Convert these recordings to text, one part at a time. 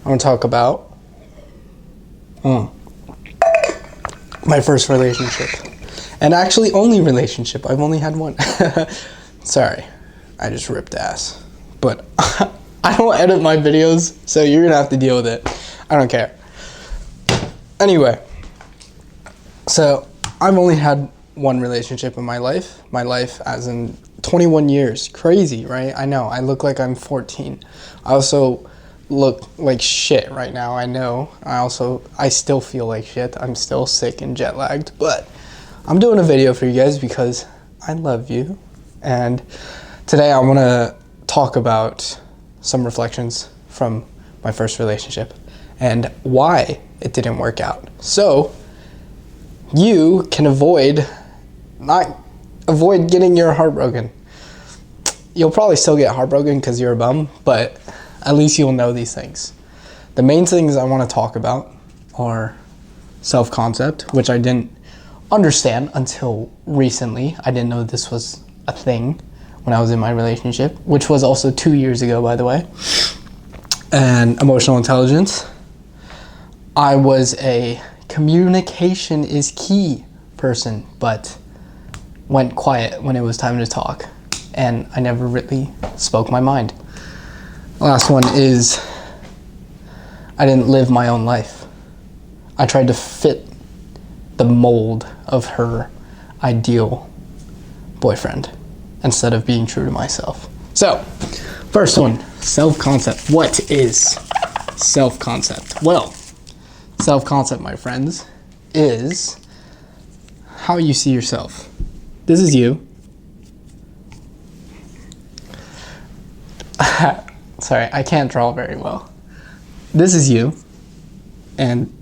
I want to talk about my first relationship. And actually only relationship. I've only had one. Sorry, I just ripped ass. But I don't edit my videos, so you're going to have to deal with it. I don't care. Anyway, so I've only had one relationship in my life. My life as in 21 years. Crazy, right? I know. I look like I'm 14. I also look like shit right now. I know. I still feel like shit. I'm still sick and jet lagged, but I'm doing a video for you guys because I love you. And today I want to talk about some reflections from my first relationship and why it didn't work out. So you can avoid getting your heart broken. You'll probably still get heartbroken because you're a bum, but at least you'll know these things. The main things I want to talk about are self-concept, which I didn't understand until recently. I didn't know this was a thing when I was in my relationship, which was also 2 years ago, by the way. And emotional intelligence. I was a communication is key person, but went quiet when it was time to talk. And I never really spoke my mind. Last one is I didn't live my own life. I tried to fit the mold of her ideal boyfriend instead of being true to myself. So, first one, self-concept. What is self-concept? Well, self-concept, my friends, is how you see yourself. This is you. Sorry, I can't draw very well. This is you, and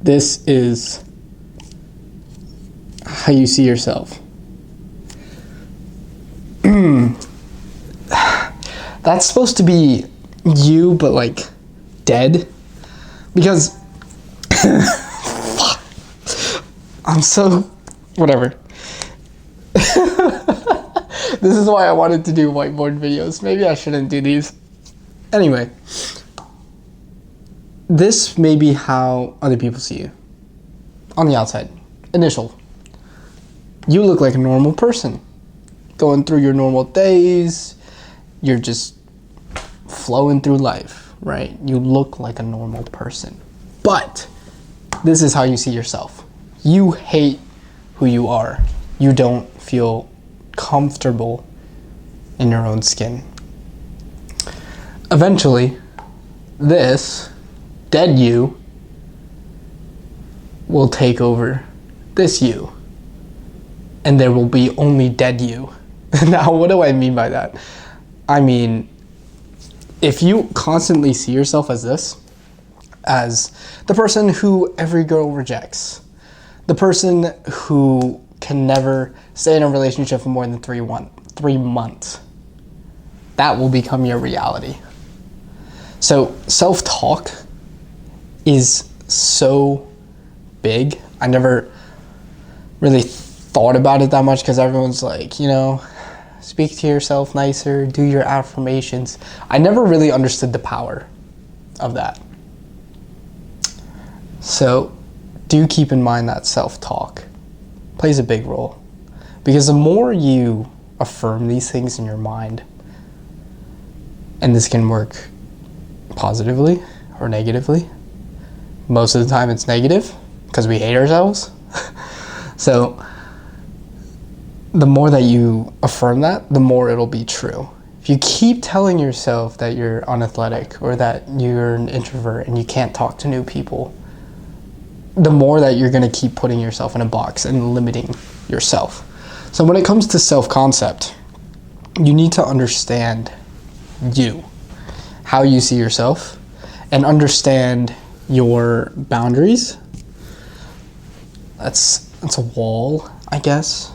this is how you see yourself. That's supposed to be you, but like dead, because I'm so whatever. This is why I wanted to do whiteboard videos. Maybe I shouldn't do these. Anyway, this may be how other people see you on the outside. Initial. You look like a normal person, going through your normal days. You're just flowing through life, right? You look like a normal person. But this is how you see yourself. You hate who you are. You don't feel comfortable in your own skin. Eventually, this dead you will take over this you, and there will be only dead you. Now, what do I mean by that? I mean, if you constantly see yourself as this, as the person who every girl rejects, the person who can never stay in a relationship for more than 3 months, that will become your reality. So self-talk is so big. I never really thought about it that much because everyone's like, speak to yourself nicer, do your affirmations. I never really understood the power of that. So do keep in mind that self-talk plays a big role, because the more you affirm these things in your mind, and this can work positively or negatively. Most of the time it's negative because we hate ourselves. So the more that you affirm that, the more it'll be true. If you keep telling yourself that you're unathletic or that you're an introvert and you can't talk to new people, the more that you're going to keep putting yourself in a box and limiting yourself. So when it comes to self-concept, you need to understand you, how you see yourself, and understand your boundaries. That's a wall, I guess.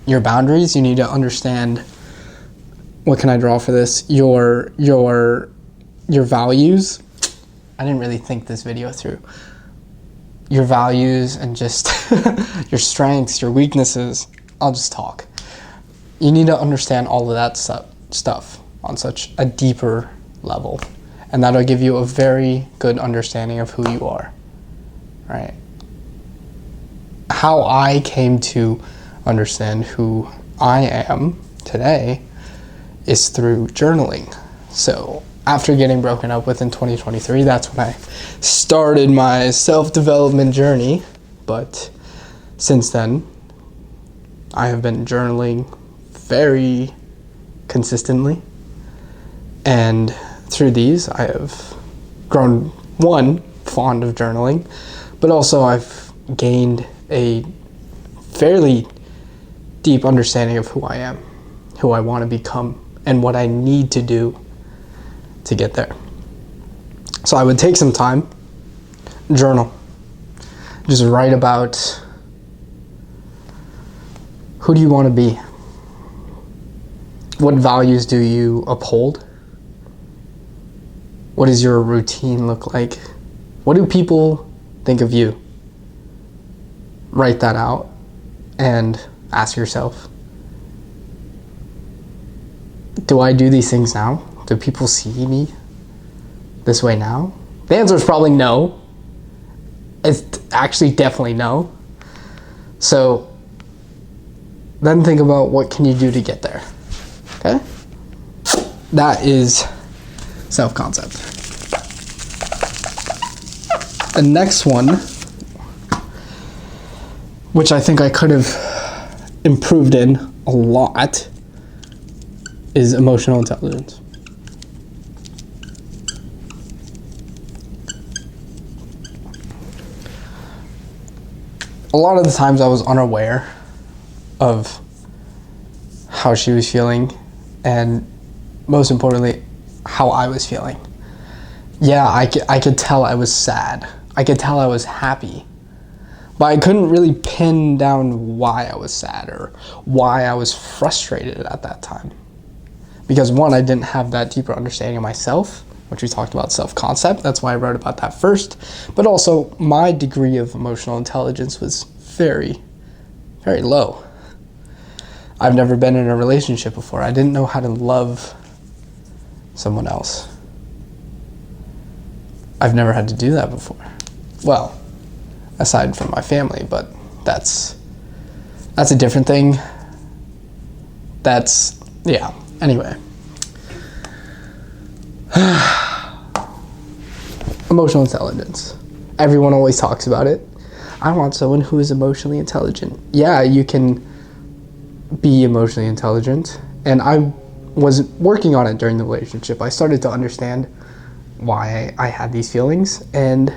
Your boundaries, you need to understand, what can I draw for this? Your values. I didn't really think this video through. Your values and just your strengths, your weaknesses. I'll just talk. You need to understand all of that stuff on such a deeper level. and that'll give you a very good understanding of who you are, right? How I came to understand who I am today is through journaling. So after getting broken up with in 2023, that's when I started my self-development journey. But since then, I have been journaling very consistently. And through these, I have grown, one, fond of journaling, but also I've gained a fairly deep understanding of who I am, who I want to become, and what I need to do to get there. So I would take some time, journal, just write about who do you want to be? What values do you uphold? What does your routine look like? What do people think of you? Write that out and ask yourself, do I do these things now? Do people see me this way now? The answer is probably no. It's actually definitely no. So then think about what can you do to get there. Okay? That is self-concept. The next one, which I think I could have improved in a lot, is emotional intelligence. A lot of the times I was unaware of how she was feeling, and most importantly, how I was feeling. Yeah, I could tell I was sad. I could tell I was happy. But I couldn't really pin down why I was sad or why I was frustrated at that time. Because one, I didn't have that deeper understanding of myself, which we talked about self-concept. That's why I wrote about that first. But also, my degree of emotional intelligence was very, very low. I've never been in a relationship before. I didn't know how to love someone else. I've never had to do that before. Well, aside from my family, but that's a different thing. Yeah, anyway. Emotional intelligence. Everyone always talks about it. I want someone who is emotionally intelligent. Yeah, you can be emotionally intelligent, and I was working on it during the relationship. I started to understand why I had these feelings and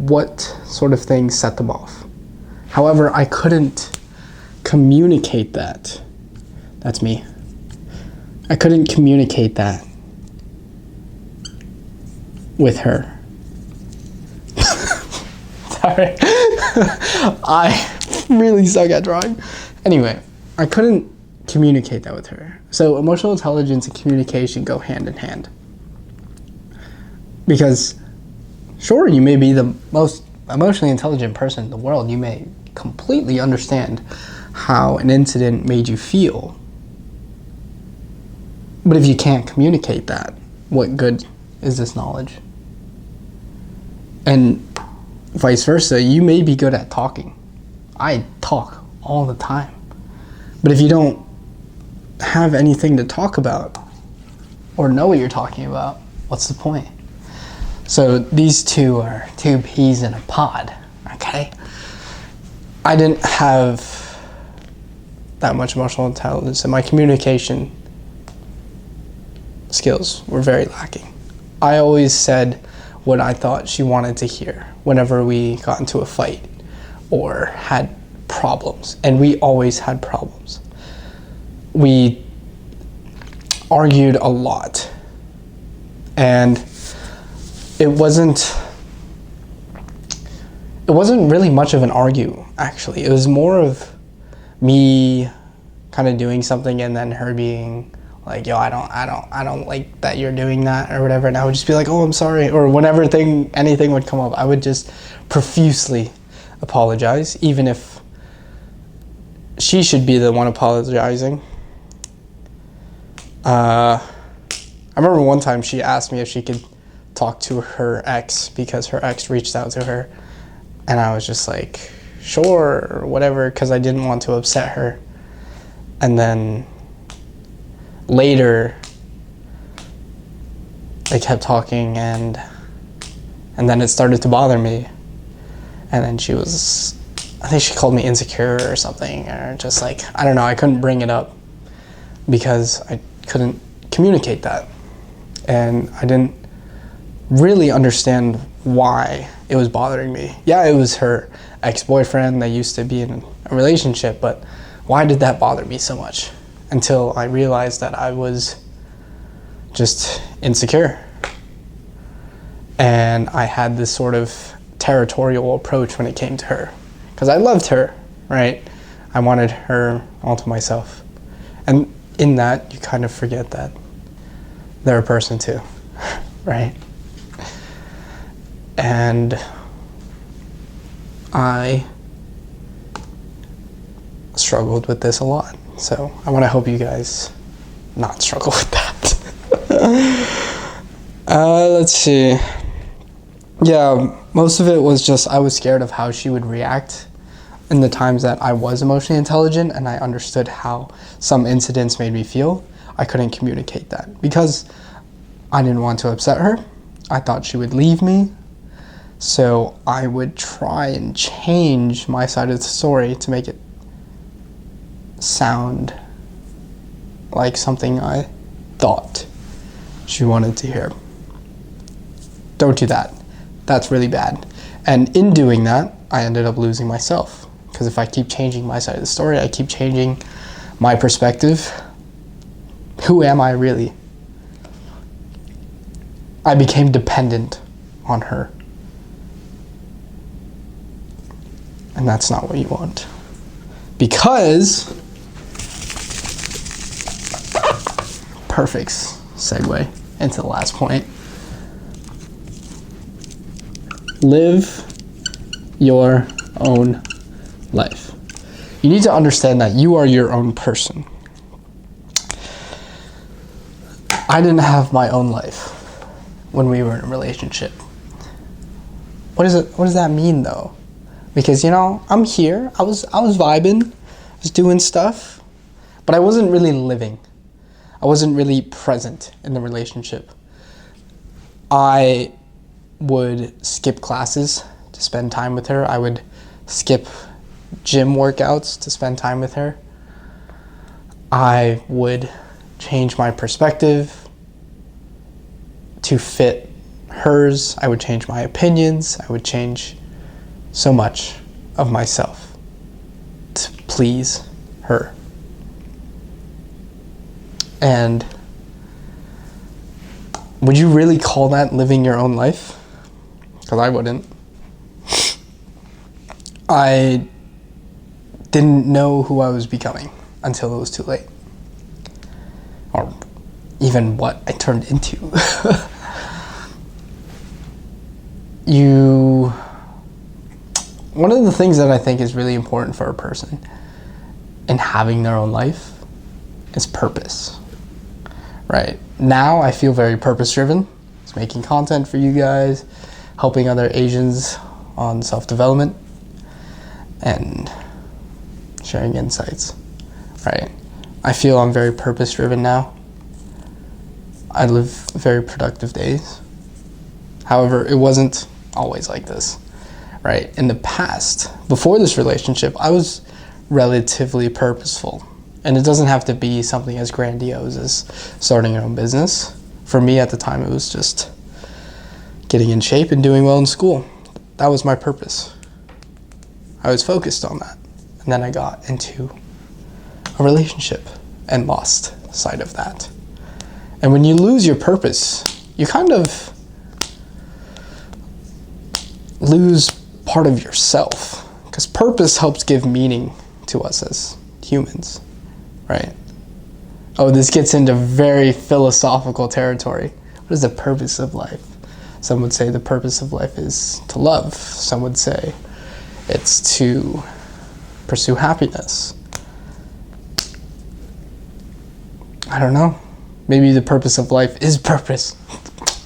what sort of things set them off. However, I couldn't communicate that. That's me. I couldn't communicate that with her. Sorry. I really suck at drawing. Anyway, I couldn't communicate that with her. So emotional intelligence and communication go hand in hand. Because sure, you may be the most emotionally intelligent person in the world. You may completely understand how an incident made you feel. But if you can't communicate that, what good is this knowledge? And vice versa, you may be good at talking. I talk all the time. But if you don't have anything to talk about or know what you're talking about, what's the point? So these two are two peas in a pod, okay? I didn't have that much emotional intelligence, and my communication skills were very lacking. I always said what I thought she wanted to hear whenever we got into a fight or had problems, and we always had problems. We argued a lot, and it wasn't really much of an argue, actually. It was more of me kind of doing something and then her being like, yo, I don't like that you're doing that or whatever. And I would just be like, oh, I'm sorry. Or whenever anything would come up, I would just profusely apologize, even if she should be the one apologizing. I remember one time she asked me if she could talk to her ex because her ex reached out to her. And I was just like, sure, or whatever, because I didn't want to upset her. And then later, they kept talking, and then it started to bother me. And then I think she called me insecure or something, or just like, I don't know, I couldn't bring it up because I couldn't communicate that. And I didn't really understand why it was bothering me. Yeah, it was her ex-boyfriend. They used to be in a relationship, but why did that bother me so much? Until I realized that I was just insecure. And I had this sort of territorial approach when it came to her. Because I loved her, right? I wanted her all to myself. And in that, you kind of forget that they're a person too, right? And I struggled with this a lot. So I want to help you guys not struggle with that. Let's see. Yeah, most of it was just I was scared of how she would react in the times that I was emotionally intelligent and I understood how some incidents made me feel. I couldn't communicate that because I didn't want to upset her. I thought she would leave me. So I would try and change my side of the story to make it sound like something I thought she wanted to hear. Don't do that. That's really bad. And in doing that, I ended up losing myself. Because if I keep changing my side of the story, I keep changing my perspective. Who am I really? I became dependent on her. And that's not what you want. Because, perfect segue into the last point. Live your own life. You need to understand that you are your own person. I didn't have my own life when we were in a relationship. What does that mean though? Because, you know, I'm here, I was vibing, I was doing stuff, but I wasn't really living. I wasn't really present in the relationship. I would skip classes to spend time with her. I would skip gym workouts to spend time with her. I would change my perspective to fit hers. I would change my opinions. I would change so much of myself to please her. And would you really call that living your own life? Because I wouldn't. I didn't know who I was becoming until it was too late. Or even what I turned into. One of the things that I think is really important for a person in having their own life is purpose, right? Now I feel very purpose-driven. It's making content for you guys, helping other Asians on self-development, and sharing insights, right? I feel I'm very purpose-driven now. I live very productive days. However, it wasn't always like this, right? In the past, before this relationship, I was relatively purposeful. And it doesn't have to be something as grandiose as starting your own business. For me at the time, it was just getting in shape and doing well in school. That was my purpose. I was focused on that. And then I got into a relationship and lost sight of that. And when you lose your purpose, you kind of lose part of yourself. Because purpose helps give meaning to us as humans, right? Oh, this gets into very philosophical territory. What is the purpose of life? Some would say the purpose of life is to love. Some would say it's to pursue happiness. I don't know. Maybe the purpose of life is purpose.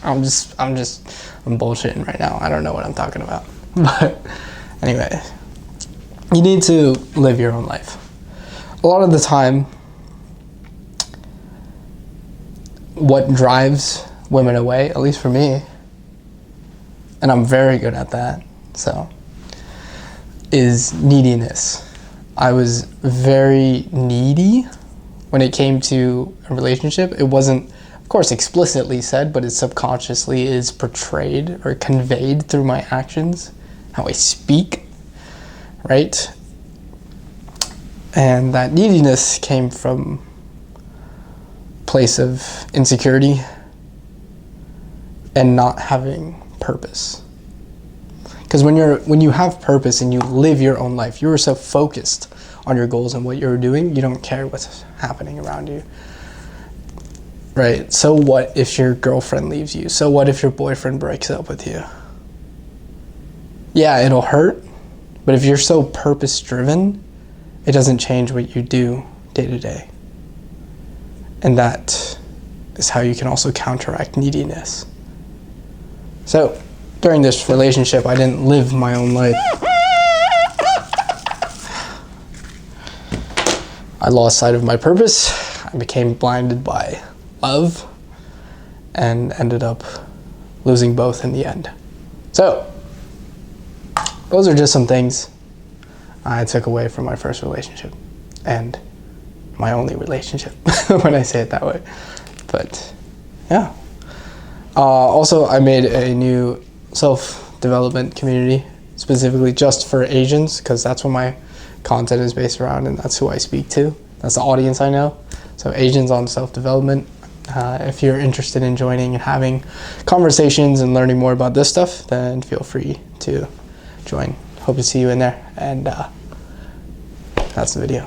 I'm bullshitting right now. I don't know what I'm talking about. But anyway, you need to live your own life. A lot of the time, what drives women away, at least for me, and I'm very good at that, so, is neediness. I was very needy when it came to a relationship. It wasn't, of course, explicitly said, but it subconsciously is portrayed or conveyed through my actions, how I speak, right? And that neediness came from a place of insecurity and not having purpose. Because when you have purpose and you live your own life, you're so focused on your goals and what you're doing, you don't care what's happening around you. Right? So what if your girlfriend leaves you? So what if your boyfriend breaks up with you? Yeah, it'll hurt, but if you're so purpose-driven, it doesn't change what you do day to day. And that is how you can also counteract neediness. So, during this relationship, I didn't live my own life. I lost sight of my purpose. I became blinded by love and ended up losing both in the end. So, those are just some things I took away from my first relationship and my only relationship when I say it that way. But yeah. Also, I made a new self-development community specifically just for Asians, because that's what my content is based around and that's who I speak to. That's the audience I know. So Asians on self-development. If you're interested in joining and having conversations and learning more about this stuff, then feel free to join. Hope to see you in there. And that's the video.